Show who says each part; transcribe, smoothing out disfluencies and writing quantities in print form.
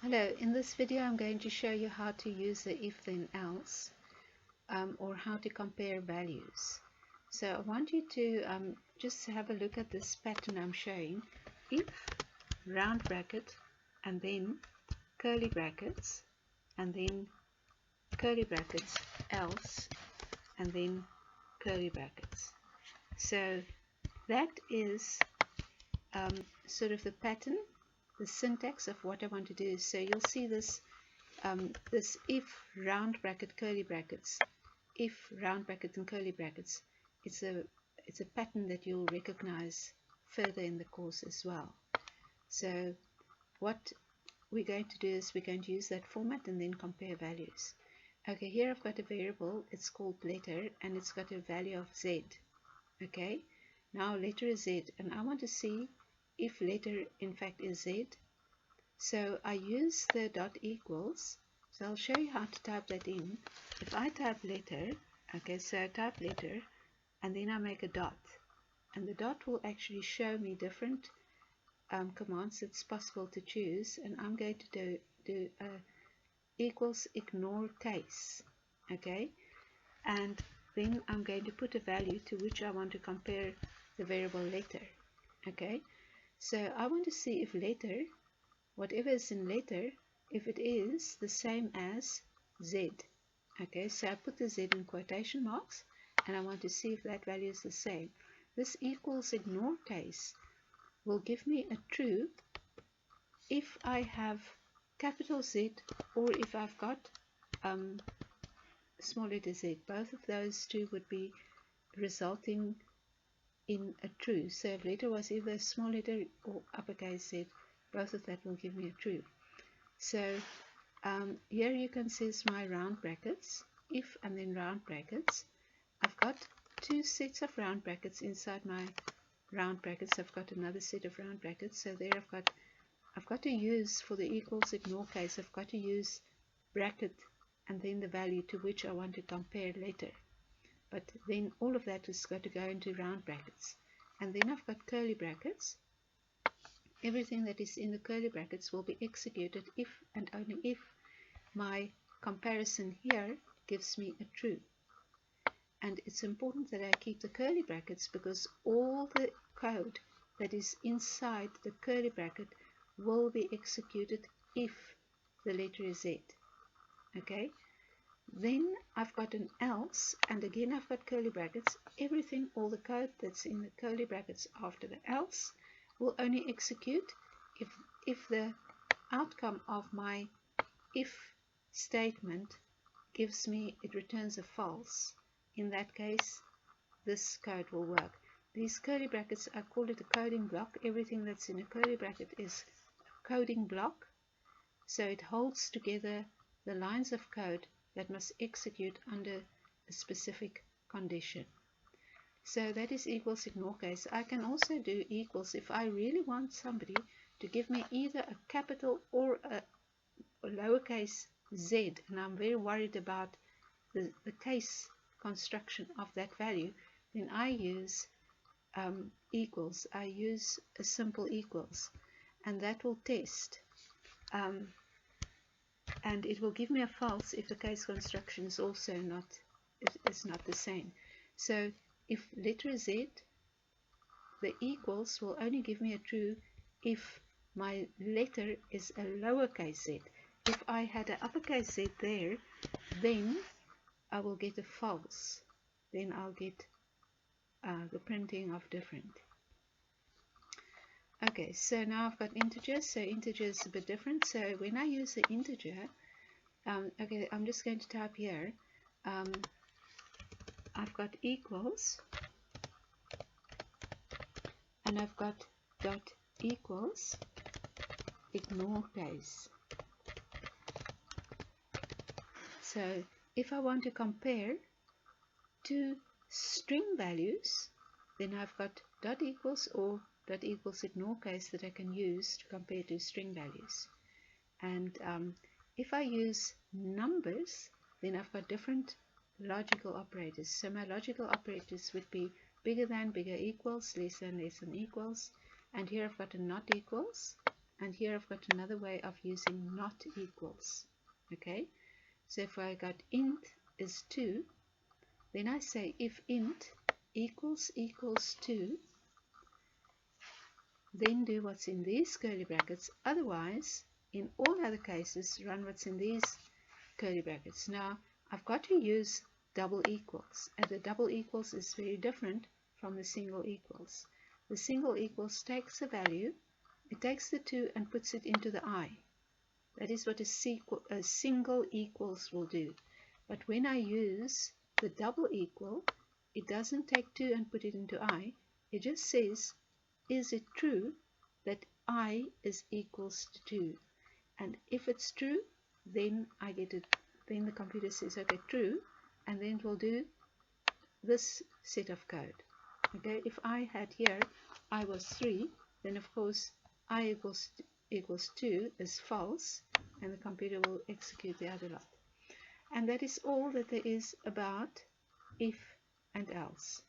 Speaker 1: Hello, in this video I'm going to show you how to use the if then else or how to compare values. So I want you to just have a look at this pattern I'm showing. If round bracket and then curly brackets and then curly brackets else and then curly brackets. So that is sort of the pattern, the syntax of what I want to do. So you'll see this this if round bracket curly brackets, if round bracket and curly brackets. It's a pattern that you'll recognize further in the course as well. So what we're going to do is we're going to use that format and then compare values. Okay, here I've got a variable, it's called letter, and it's got a value of z. Okay, now letter is z, and I want to see if letter in fact is z. So I use the dot equals. So I'll show you how to type that in. If I type letter, okay, so I type letter and then I make a dot, and the dot will actually show me different commands it's possible to choose, and I'm going to do equals ignore case, okay, and then I'm going to put a value to which I want to compare the variable letter. Okay, so I want to see if letter, whatever is in letter, if it is the same as z. Okay, so I put the z in quotation marks and I want to see if that value is the same. This equals ignore case will give me a true if I have capital Z or if I've got small letter z. Both of those two would be resulting in a true. So if letter was either small letter or uppercase z, both of that will give me a true. So here you can see it's my round brackets, if and then round brackets. I've got two sets of round brackets inside my round brackets. I've got another set of round brackets. So there I've got to use, for the equals ignore case, I've got to use bracket and then the value to which I want to compare later. But then all of that has got to go into round brackets. And then I've got curly brackets. Everything that is in the curly brackets will be executed if and only if my comparison here gives me a true. And it's important that I keep the curly brackets because all the code that is inside the curly bracket will be executed if the letter is Z. Okay, then I've got an else, and again I've got curly brackets. Everything, all the code that's in the curly brackets after the else will only execute if the outcome of my if statement gives me, it returns a false. In that case, this code will work. These curly brackets, I call it a coding block. Everything that's in a curly bracket is a coding block. So it holds together the lines of code that must execute under a specific condition. So that is equals ignore case. I can also do equals if I really want somebody to give me either a capital or a lowercase z, and I'm very worried about the case construction of that value, then I use equals. I use a simple equals, and that will test. And it will give me a false if the case construction is also not the same. So if letter is Z, the equals will only give me a true if my letter is a lowercase z. If I had an uppercase z there, then I will get a false. Then I'll get the printing of different. Okay, so now I've got integers. So integer is a bit different. So when I use the integer, okay, I'm just going to type here. I've got equals, and I've got dot equals ignore case. So if I want to compare two string values, then I've got dot equals or dot equals ignore case that I can use to compare two string values. And if I use numbers, then I've got different logical operators. So my logical operators would be bigger than, bigger equals, less than equals. And here I've got a not equals, And here I've got another way of using not equals. Okay, so if I got int is 2, then I say if int equals 2, then do what's in these curly brackets. Otherwise, in all other cases, run what's in these curly brackets. Now, I've got to use double equals, and the double equals is very different from the single equals. The single equals takes a value, it takes the 2 and puts it into the I. That is what a single equals will do. But when I use the double equal, it doesn't take 2 and put it into I. It just says, is it true that I is equals to 2? And if it's true, then I get it. Then the computer says, okay, true, and then it will do this set of code. Okay, if I had here I was 3, then of course I equals 2 is false, and the computer will execute the other lot. And that is all that there is about if and else.